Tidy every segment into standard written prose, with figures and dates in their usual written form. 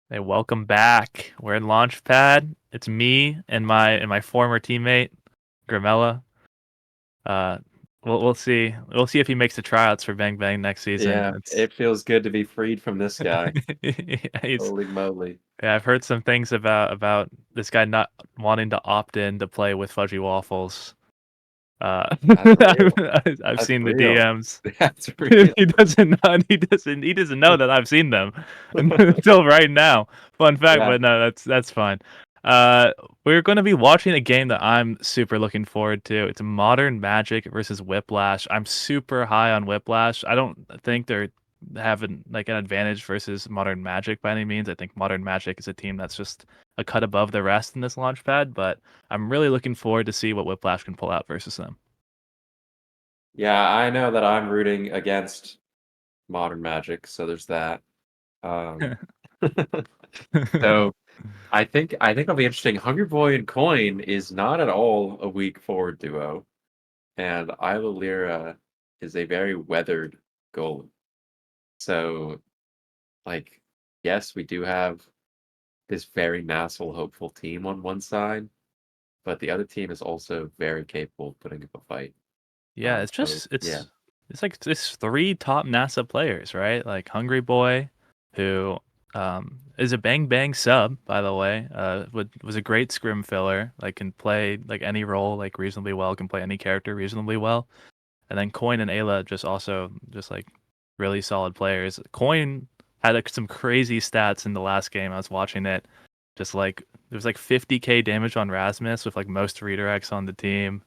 Hey, welcome back. We're in Launchpad. It's me and my former teammate, Gramella. Uh, we'll see. We'll see if he makes the tryouts for Bang Bang next season. Yeah, It's it feels good to be freed from this guy. yeah, he's Holy moly. yeah, I've heard some things about this guy not wanting to opt in to play with Fudgy Waffles. That's real. I've That's seen the real. DMs. That's real. He doesn't know that I've seen them until right now. Fun fact, Yeah. but no, that's fine. Uh, we're going to be watching a game that I'm super looking forward to. It's Modern Magic versus Whiplash. I'm super high on Whiplash. I don't think they're having like an advantage versus Modern Magic by any means. I think Modern Magic is a team that's just a cut above the rest in this launch pad, but I'm really looking forward to see what Whiplash can pull out versus them. Yeah, I know that I'm rooting against modern magic, so there's that. Um, so I think it'll be interesting. Hungry Boy and Coin is not at all a weak forward duo, and Isla Lyra is a very weathered goalie. So, like, yes, we do have this very NASL hopeful team on one side, but the other team is also very capable of putting up a fight. Yeah, it's So just yeah, it's like it's three top NASA players, right? Like Hungry Boy, who is a Bang Bang sub, by the way. Was a great scrim filler. Like can play like any role like reasonably well. Can play any character reasonably well. And then Coin and Ayla just also just like really solid players. Coin had like, some crazy stats in the last game. I was watching it. Just like there was like 50k damage on Rasmus with like most redirects on the team.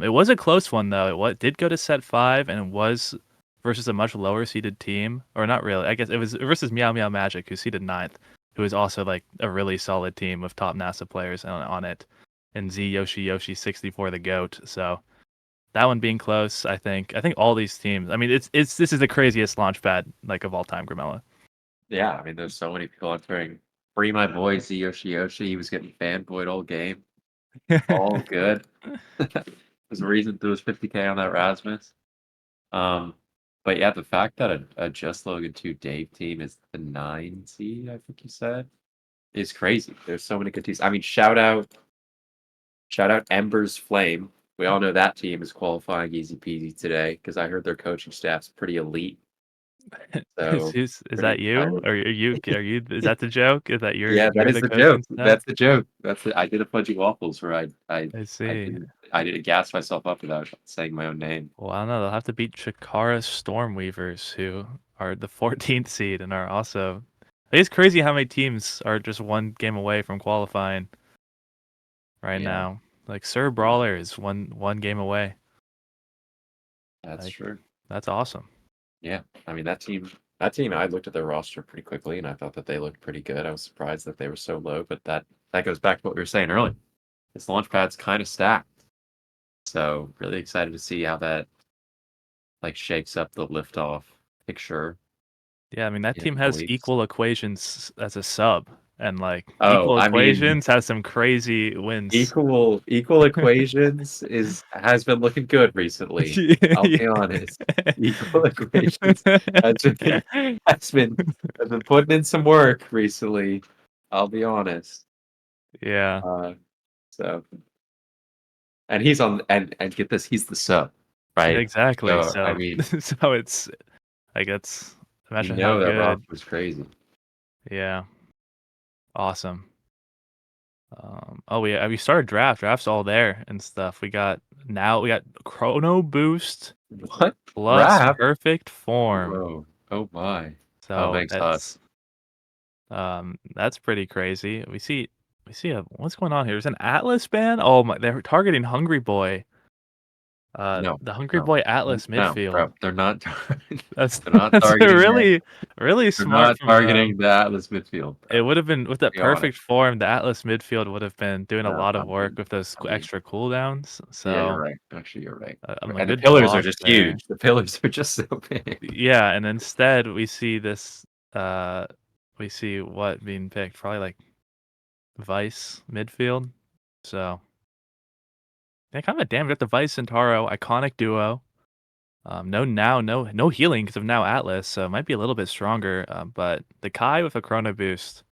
It was a close one though. Did go to set 5 and it was versus a much lower seeded team, or not really. I guess it was versus Meow Meow Magic, who seeded ninth, who is also like a really solid team with top NASA players on it, and Z Yoshi 64 the goat. So that one being close, I think all these teams. I mean, it's this is the craziest launch pad like of all time, Gramella. yeah. I mean, there's so many people entering. Free my boy Z Yoshi. He was getting fanboyed all game. All good. There's a reason there was 50k on that Rasmus. Um, but yeah, the fact that a Just Logan 2 Dave team is the 9 seed, I think you said, is crazy. There's so many good teams. I mean, shout out Ember's Flame. We all know that team is qualifying easy peasy today because I heard their coaching staff's pretty elite. So Is pretty that you? excited. Or are you? Is that the joke? Is that Yeah, that you're is the the coaching joke. staff? That's the joke. That's it. I did a fudgy waffles where I I see. didn't I didn't gas myself up without saying my own name. Well, I don't know. They'll have to beat Chikara Stormweavers, who are the 14th seed and are also. It's crazy how many teams are just one game away from qualifying right Yeah, now. Like Sir yeah, Brawler is one game away. that's Like true. that's awesome. Yeah, I mean that team. I looked at their roster pretty quickly, and I thought that they looked pretty good. I was surprised that they were so low, but that goes back to what we were saying earlier. This launchpad's kind of stacked, so really excited to see how that like shakes up the liftoff picture Yeah, I mean that in a team couple has weeks. equal equations as a sub, and like Oh, equal I mean, equations has some crazy wins. equal equations has been looking good recently. I'll be honest. Equal equations has been has been has been putting in some work recently. I'll be honest. Yeah, Uh, so and he's on and get this, he's the sub, right? exactly. So I So mean, so it's like it's you imagine how know that good. roster was crazy. Yeah, awesome. We started draft. Draft's all there and stuff. We got Chrono Boost What? plus Rap? Perfect Form. Whoa. Oh my. Oh, So makes us. that's pretty crazy. We see what's going on here? There's an Atlas ban. Oh my, they're targeting Hungry Boy. No, The Hungry no, Boy Atlas no, midfield. bro. They're not That's they're not that's a targeting that. really They're smart not from them. targeting the Atlas midfield, It bro. would have been with that Be honest. perfect form. The Atlas midfield would have been doing a No, lot of work with those I mean, extra cooldowns. yeah, you're So right. Actually, you're right. I'm a And the good pillars are block just there. huge. The pillars are just so big. Yeah, and instead we see this. Uh, we see what being picked? Probably like Vice midfield. So yeah, kind of a damn. Got the Vice and Taro iconic duo. No healing because of now Atlas, so it might be a little bit stronger. But the Kai with a Chrono Boost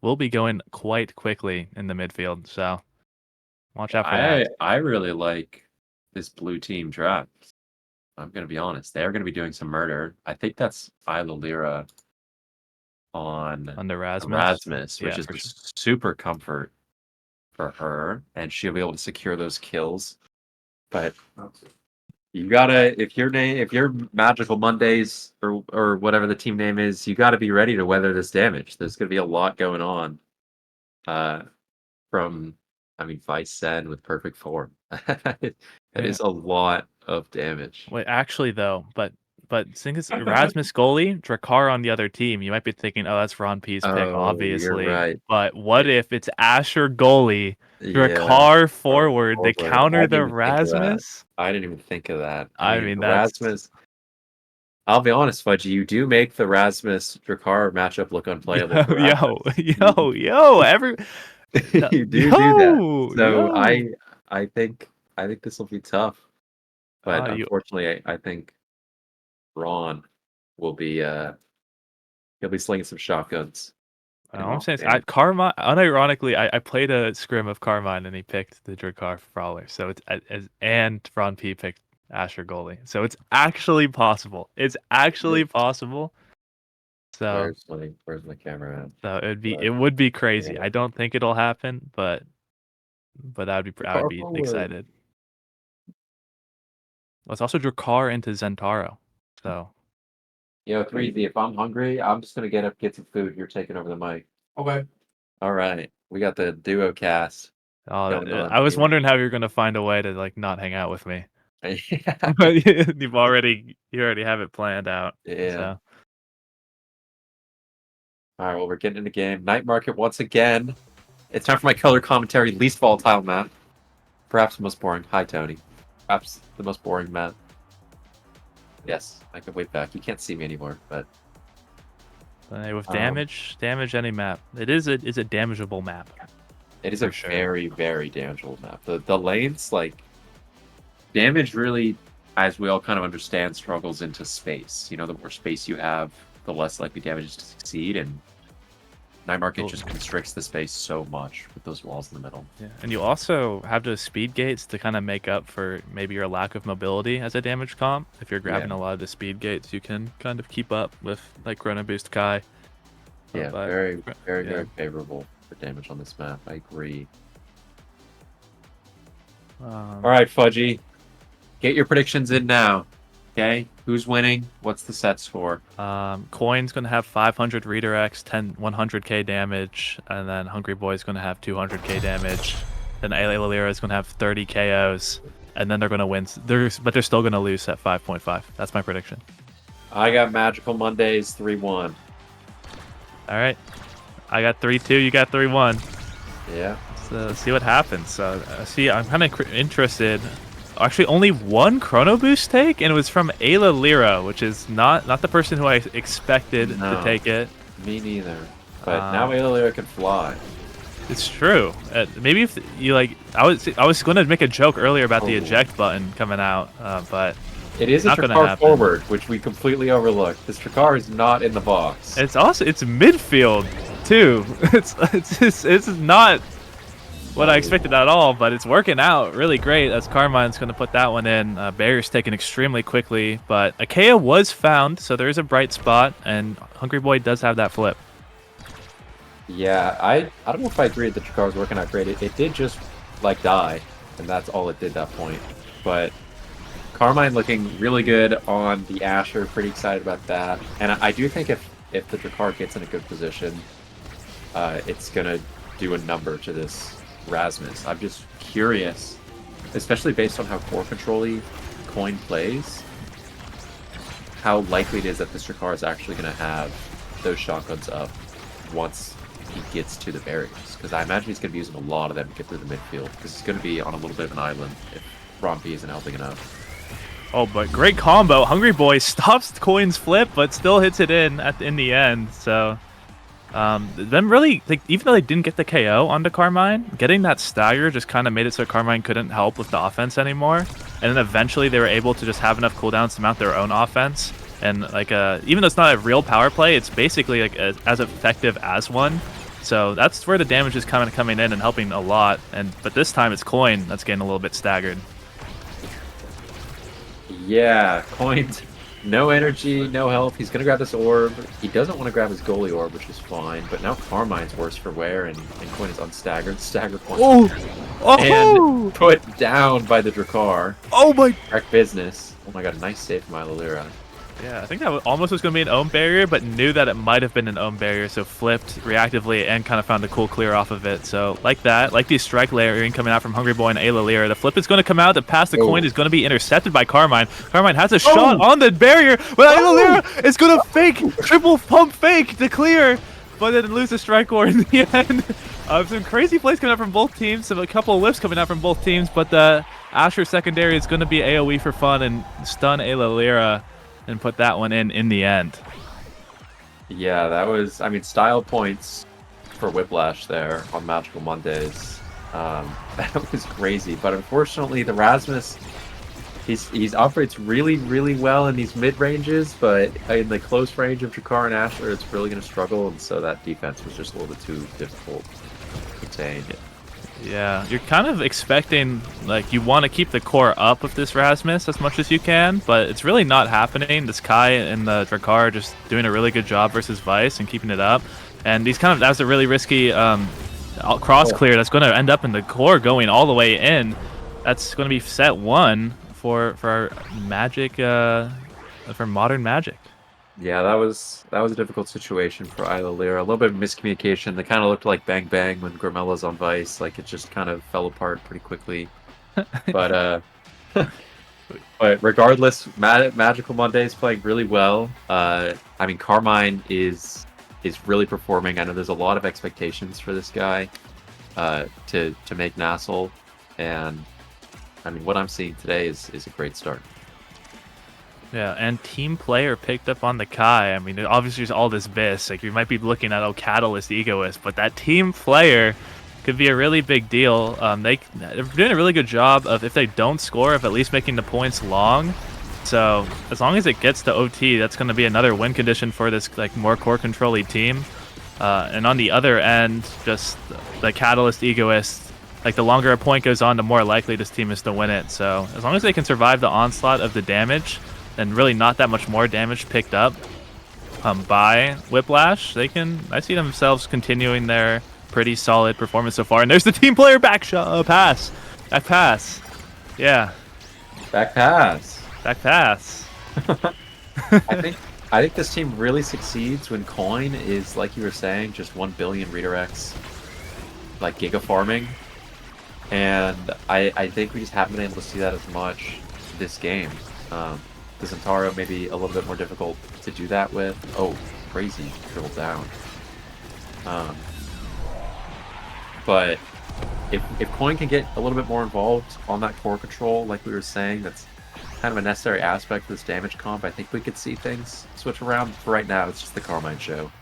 will be going quite quickly in the midfield, so watch out for that. I really like this blue team draft. I'm gonna be honest. They're gonna be doing some murder. I think that's Isla Lyra on Under Rasmus. Erasmus, which Yeah, is for a sure. super comfort for her, and she'll be able to secure those kills. But you gotta, if your Magical Mondays or whatever the team name is, you gotta be ready to weather this damage. There's gonna be a lot going on. Uh, from I mean Vice Sen with perfect form. That Yeah. is a lot of damage. Wait, actually though, but since it's Erasmus goalie, Drakkar on the other team, you might be thinking, oh, that's Ron P's pick, Oh, you're obviously. right. But what if it's Asher goalie, Yeah. Drakkar Or forward to forward. I counter didn't the even think of that. Rasmus? I didn't even think of that. I I mean, mean, that's Erasmus. I'll be honest, Fudgy, you do make the Rasmus Drakkar matchup look unplayable for Rasmus. every no, You do that. So yo. I think this will be tough. But You unfortunately, I think Ron will be he'll be slinging some shotguns. And all I'm well, saying is, damn. Carmine. Unironically, I played a scrim of Carmine, and he picked the Drakkar Brawler. So it's and Ron P picked Asher goalie. So it's actually possible. It's actually possible. So Where's my camera at? it would be Yeah. crazy. I don't think it'll happen, but I would Car be forward. excited. Let's also Drakkar into Zentaro. So Yo, 3Z, if I'm hungry, I'm just gonna get up, get some food. You're taking over the mic. Okay. All right. We got the duo cast going on I was here. wondering how you're gonna find a way to like not hang out with me. Yeah. But you already have it planned out. Yeah. So All right, well, we're getting in the game. Night Market once again. It's time for my color commentary, least volatile map. Perhaps the most boring. Hi, Tony. Perhaps the most boring map. Yes, I can wait back. You can't see me anymore, but with Um, damage any map. It's a damageable map. it is For a sure. very, very damageable map. The lanes, like, damage really, as we all kind of understand, struggles into space. You know, the more space you have, the less likely damage is to succeed, and Night Market just constricts the space so much with those walls in the middle. Yeah, and you also have those speed gates to kind of make up for maybe your lack of mobility as a damage comp. If you're grabbing Yeah. a lot of the speed gates, you can kind of keep up with like Chrono Boost Kai. Yeah, But very, very, yeah. very favorable for damage on this map. I agree. All right, Fudgy, get your predictions in now. Okay, who's winning? What's the set score? Coin's gonna have 500 redirects, 100k damage, and then Hungry Boy's gonna have 200k damage. Then Ayla Lira is gonna have 30 KOs, and then they're gonna win. But they're still gonna lose at 5.5. That's my prediction. I got Magical Mondays 3-1. All right, I got 3-2. You got 3-1. Yeah. So let's see what happens. So see, I'm kind of interested. Actually, only one Chrono Boost take, and it was from Ayla Lyra, which is not the person who I expected to take it. Me neither. But now Ayla Lyra can fly. It's true. Maybe if you like, I was going to make a joke earlier about the eject button coming out, but it is a Drakkar forward, which we completely overlooked. This Drakkar is not in the box. It's midfield too. It's not what I expected at all, but it's working out really great as Carmine's going to put that one in. Barrier's taken extremely quickly, but Achaea was found, so there is a bright spot, and Hungry Boy does have that flip. Yeah, I don't know if I agree that the Drakkar was working out great. It did just, like, die, and that's all it did that point. But Carmine looking really good on the Asher, pretty excited about that. And I do think if the Drakkar gets in a good position, it's going to do a number to this Rasmus. I'm just curious, especially based on how core control-y Coin plays, how likely it is that this Drakkar is actually going to have those shotguns up once he gets to the barriers. Because I imagine he's going to be using a lot of them to get through the midfield, because he's going to be on a little bit of an island if Rompy isn't helping enough. Oh, but great combo. Hungry Boy stops Coin's flip, but still hits it in the end. So Them really, like, even though they didn't get the KO onto Carmine, getting that stagger just kind of made it so Carmine couldn't help with the offense anymore. And then eventually they were able to just have enough cooldowns to mount their own offense. And like, even though it's not a real power play, it's basically like as effective as one. So that's where the damage is kind of coming in and helping a lot. But this time it's Coin that's getting a little bit staggered. Yeah, Coined. No energy, no health. He's gonna grab this orb. He doesn't want to grab his goalie orb, which is fine. But now Carmine's worse for wear, and Coin is unstaggered. Stagger point. Oh! And put down by the Drakkar. Oh my! Wreck business. Oh my god, nice save from Ilylira. Yeah, I think that almost was going to be an ohm barrier, but knew that it might have been an ohm barrier, so flipped reactively and kind of found a cool clear off of it. So like that, like the strike layering coming out from Hungry Boy and Ilylira, the flip is going to come out, the pass the coin is going to be intercepted by Carmine. Carmine has a shot on the barrier, but Ilylira is going to fake, triple pump fake to clear, but then lose the strike ore in the end. Some crazy plays coming out from both teams, a couple of lifts coming out from both teams, but the Asher secondary is going to be AoE for fun and stun Ilylira and put that one in the end. Yeah, that was, I mean, style points for Whiplash there on Magical Mondays. That was crazy, but unfortunately the Rasmus, he operates really, really well in these mid-ranges, but in the close range of Drakkar and Asher, it's really going to struggle, and so that defense was just a little bit too difficult to contain. Yeah, you're kind of expecting, like, you want to keep the core up of this Rasmus as much as you can, but it's really not happening. This Kai and the Drakkar are just doing a really good job versus Vice and keeping it up. And that's a really risky cross clear that's going to end up in the core going all the way in. That's going to be set 1 for Magic, for Modern Magic. Yeah, that was a difficult situation for Ilylira. A little bit of miscommunication. They kind of looked like Bang Bang when Grimella's on Vice. Like, it just kind of fell apart pretty quickly. But but regardless, Magical Monday is playing really well. I mean, Carmine is really performing. I know there's a lot of expectations for this guy to make NASL, and I mean, what I'm seeing today is a great start. Yeah, and team player picked up on the Kai. I mean, obviously there's all this Biss. Like, you might be looking at, Catalyst, Egoist, but that team player could be a really big deal. They're doing a really good job of, if they don't score, of at least making the points long. So as long as it gets to OT, that's going to be another win condition for this, like, more core control-y team. And on the other end, just the Catalyst, Egoist, like, the longer a point goes on, the more likely this team is to win it. So as long as they can survive the onslaught of the damage, and really not that much more damage picked up by Whiplash, I see themselves continuing their pretty solid performance so far. And there's the team player back pass. Back pass. Yeah. Back pass. Back pass. I think this team really succeeds when Coin is, like you were saying, just 1 billion redirects, like giga farming. And I think we just haven't been able to see that as much this game. The Zentaro may be a little bit more difficult to do that with. Oh, crazy dribble down. But if Coin can get a little bit more involved on that core control, like we were saying, that's kind of a necessary aspect of this damage comp. I think we could see things switch around. For right now, it's just the Carmine show.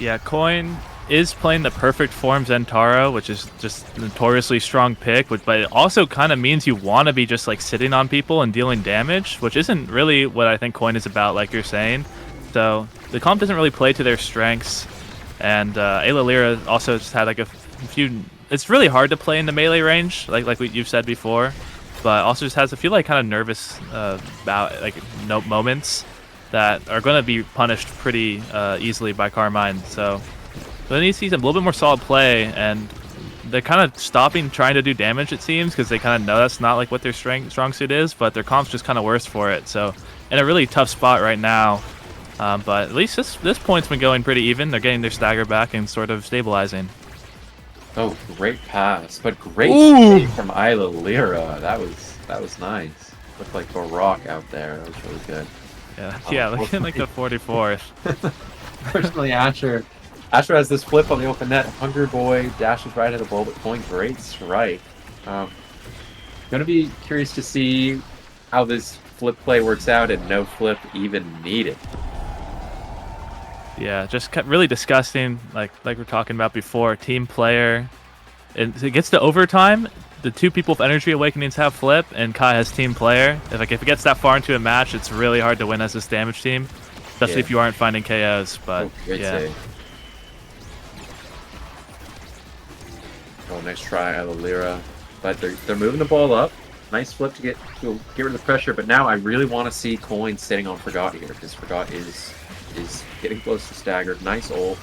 Yeah, Coin is playing the perfect form Zentaro, which is just notoriously strong pick, but it also kind of means you want to be just like sitting on people and dealing damage, which isn't really what I think Coin is about, like you're saying. So the comp doesn't really play to their strengths, and Ilylira also just had like a few. It's really hard to play in the melee range, like you've said before, but also just has a few like kind of nervous moments that are going to be punished pretty easily by Carmine. So they need to see a little bit more solid play, and they're kind of stopping trying to do damage, it seems, because they kind of know that's not like what their strong suit is, but their comp's just kind of worse for it. So in a really tough spot right now, but at least this point's been going pretty even. They're getting their stagger back and sort of stabilizing. Oh, great pass, but great save from Ilylira. That was nice. Looked like a rock out there. That was really good. Yeah, look at like the 44th. Personally, Asher has this flip on the open net. Hungry Boy dashes right at the ball, but Coin, great strike. Gonna be curious to see how this flip play works out and no flip even needed. Yeah, just really disgusting. Like we're talking about before, team player. It gets to overtime. The two people with energy awakenings have flip, and Kai has team player. If it gets that far into a match, it's really hard to win as this damage team, especially if you aren't finding KOs. But great yeah. save. Oh, nice try, Alalira. But they're moving the ball up. Nice flip to get rid of the pressure. But now I really want to see Coin sitting on Forgot here, because Forgot is getting close to staggered. Nice ult.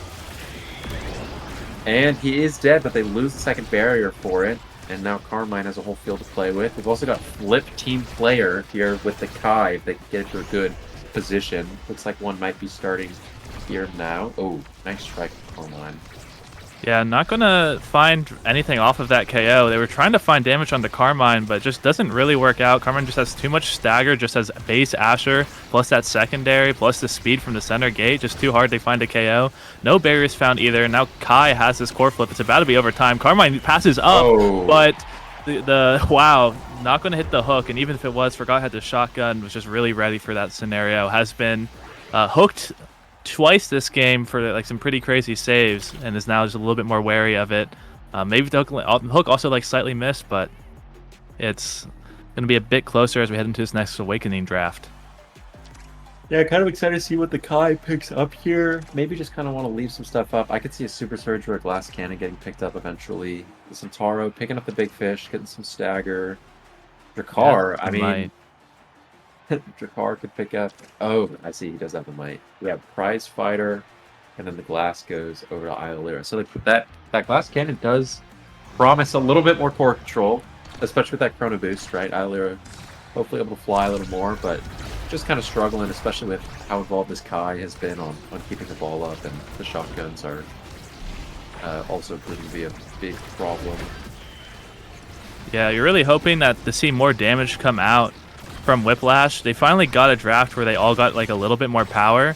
And he is dead, but they lose the second barrier for it. And now Carmine has a whole field to play with. We've also got Flip team player here with the Kai if they can get into a good position. Looks like one might be starting here now. Oh, nice strike from Carmine. Yeah, not going to find anything off of that KO. They were trying to find damage on the Carmine, but just doesn't really work out. Carmine just has too much stagger, just has base Asher, plus that secondary, plus the speed from the center gate. Just too hard to find a KO. No barriers found either. Now Kai has this core flip. It's about to be overtime. Carmine passes up, but the wow, not going to hit the hook. And even if it was, Forgot had the shotgun, was just really ready for that scenario. Has been hooked twice this game for like some pretty crazy saves, and is now just a little bit more wary of it. Maybe the hook also like slightly missed, but it's going to be a bit closer as we head into this next Awakening draft. Yeah, kind of excited to see what the Kai picks up here. Maybe just kind of want to leave some stuff up. I could see a Super Surge or a Glass Cannon getting picked up eventually. The Centauro picking up the big fish, getting some stagger. Drakkar, I mean, Drakkar could pick up. Oh, I see. He does have the might. We have Prize Fighter, and then the glass goes over to Alalira. So that Glass Cannon does promise a little bit more core control, especially with that Chrono Boost, right? Alalira hopefully able to fly a little more, but just kind of struggling, especially with how involved this Kai has been on keeping the ball up, and the shotguns are also proving to be a big problem. Yeah, you're really hoping that to see more damage come out from Whiplash. They finally got a draft where they all got like a little bit more power,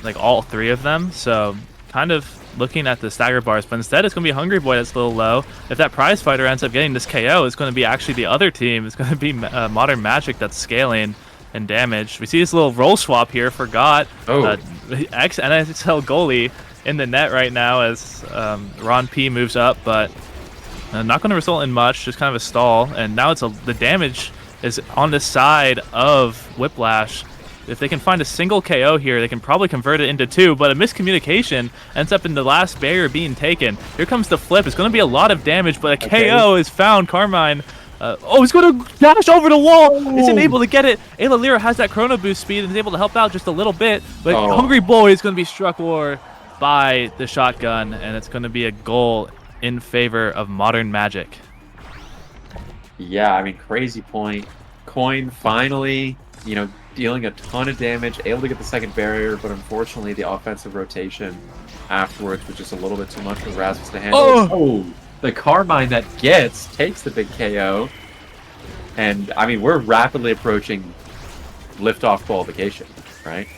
like all three of them. So kind of looking at the stagger bars, but instead it's going to be Hungry Boy that's a little low. If that Prize Fighter ends up getting this KO, it's going to be actually the other team. It's going to be Modern Magic that's scaling and damage. We see this little roll swap here. Forgot ex-NASL goalie in the net right now as Ron P moves up, but not going to result in much, just kind of a stall. And now the damage is on the side of Whiplash. If they can find a single KO here, they can probably convert it into two, but a miscommunication ends up in the last barrier being taken. Here comes the flip. It's going to be a lot of damage, but a KO is found. Carmine, he's going to dash over the wall. Isn't able to get it. Alalira has that Chrono Boost speed and is able to help out just a little bit, but Hungry Boy is going to be struck by the shotgun, and it's going to be a goal in favor of Modern Magic. Yeah, I mean, crazy point. Coin finally, dealing a ton of damage, able to get the second barrier, but unfortunately the offensive rotation afterwards was just a little bit too much for Rasmus to handle. The Carmine that takes the big KO. And, I mean, we're rapidly approaching Liftoff qualification, right?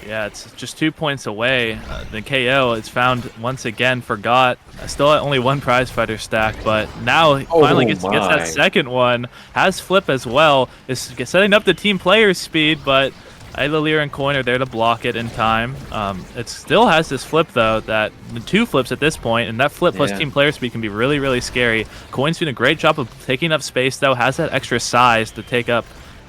Yeah, it's just 2 points away. The KO is found once again. Forgot. Still at only one Prize Fighter stack, but now finally gets that second one. Has flip as well. Is setting up the team player's speed, but Alalira and Coin are there to block it in time. It still has this flip, though, the two flips at this point, and that flip plus team player speed can be really, really scary. Coin's doing a great job of taking up space, though. Has that extra size to take up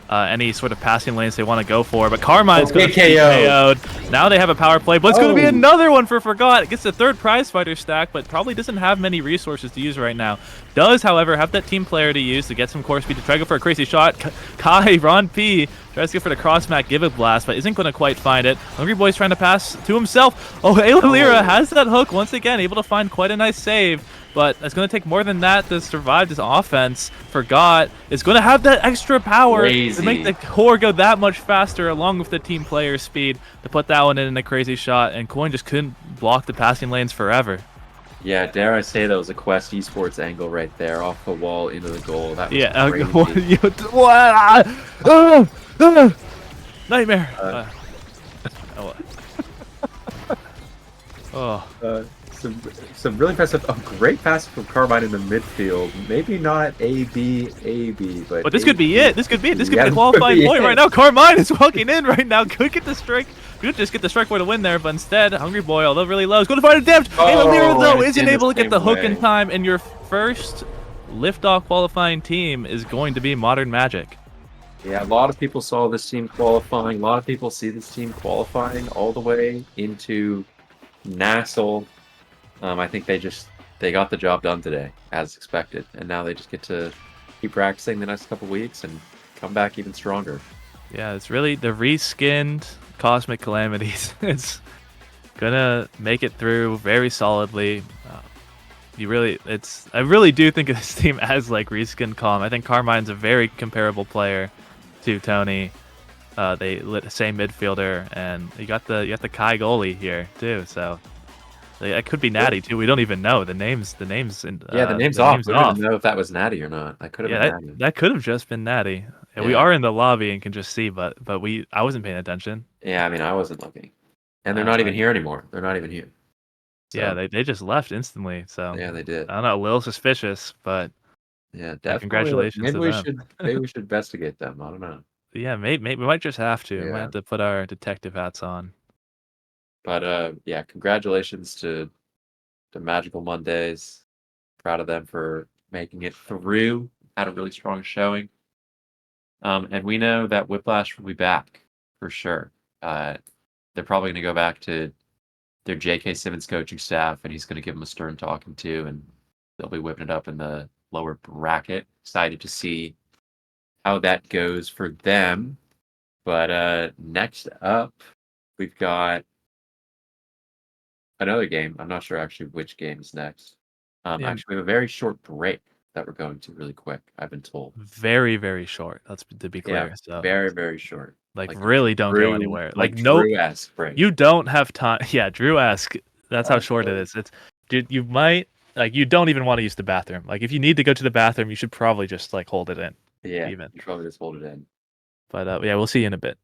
any sort of passing lanes they want to go for, but Carmine's going to be KO'd. Now they have a power play, but it's going to be another one for Forgot. It gets the third Prize Fighter stack, but probably doesn't have many resources to use right now. Does, however, have that team player to use to get some core speed to try to go for a crazy shot. Kai, Ron P, tries to go for the cross-mat give it blast, but isn't going to quite find it. Hungry Boy's trying to pass to himself. Alalira has that hook once again, able to find quite a nice save. But it's going to take more than that to survive this offense. Forgot is going to have that extra power to make the core go that much faster, along with the team player speed, to put that one in a crazy shot. And Coin just couldn't block the passing lanes forever. Yeah, dare I say that was a Quest Esports angle right there, off the wall into the goal. That was crazy. Nightmare. some really impressive. A great pass from Carmine in the midfield. Maybe not A-B, but But this could be A-B. it. This could be it. This could be Yeah, the this could qualifying be point right it. now. Carmine is walking in right now. Could get the strike. Could just get the strike way to win there, but instead, Hungry Boy, although really low, is going to find a damage. Hey, Lira, Oh, though, and isn't again the able to get same the hook in way. time, and your first Liftoff qualifying team is going to be Modern Magic. Yeah, a lot of people saw this team qualifying. A lot of people see this team qualifying all the way into NASL. I think they got the job done today, as expected, and now they just get to keep practicing the next couple weeks and come back even stronger. Yeah, it's really the reskinned Cosmic Calamities. It's gonna make it through very solidly. I really do think of this team as like reskin Calm. I think Carmine's a very comparable player to Tony. They lit same midfielder, and you got the Kai goalie here too. So it could be Natty too. We don't even know the names. Yeah, the name's The off. name's We don't off. even know if that was Natty or not. That could have Yeah, been that Natty. that could have just been Natty. And we Yeah. are in the lobby and can just see, but I wasn't paying attention. Yeah, I mean, I wasn't looking. And they're not even here anymore. They're not even here. Yeah, So, they just left instantly. So yeah, they did. I don't know, a little suspicious, but Yeah, definitely. congratulations Maybe to we them. should maybe we should investigate them. I don't know. Yeah, maybe we might just have to. We might Yeah. have to put our detective hats on. But yeah, congratulations to Magical Mondays. Proud of them for making it through. Had a really strong showing. And we know that Whiplash will be back for sure. They're probably going to go back to their J.K. Simmons coaching staff, and he's going to give them a stern talking to, and they'll be whipping it up in the lower bracket. Excited to see how that goes for them. But next up, we've got another game. I'm not sure actually which game is next. Yeah, Actually, we have a very short break that we're going to really quick, I've been told. very, very short. That's to be Yeah, clear. So very, very short. like Like really don't go anywhere. Like Like no, Drew-esque break. you don't have time. Yeah, Drew-esque. That's how short it Absolutely. is. It's dude, you might like you don't even want to use the bathroom. Like if you need to go to the bathroom, you should probably just like hold it in. Yeah, Even. you probably just hold it in. But yeah, we'll see you in a bit.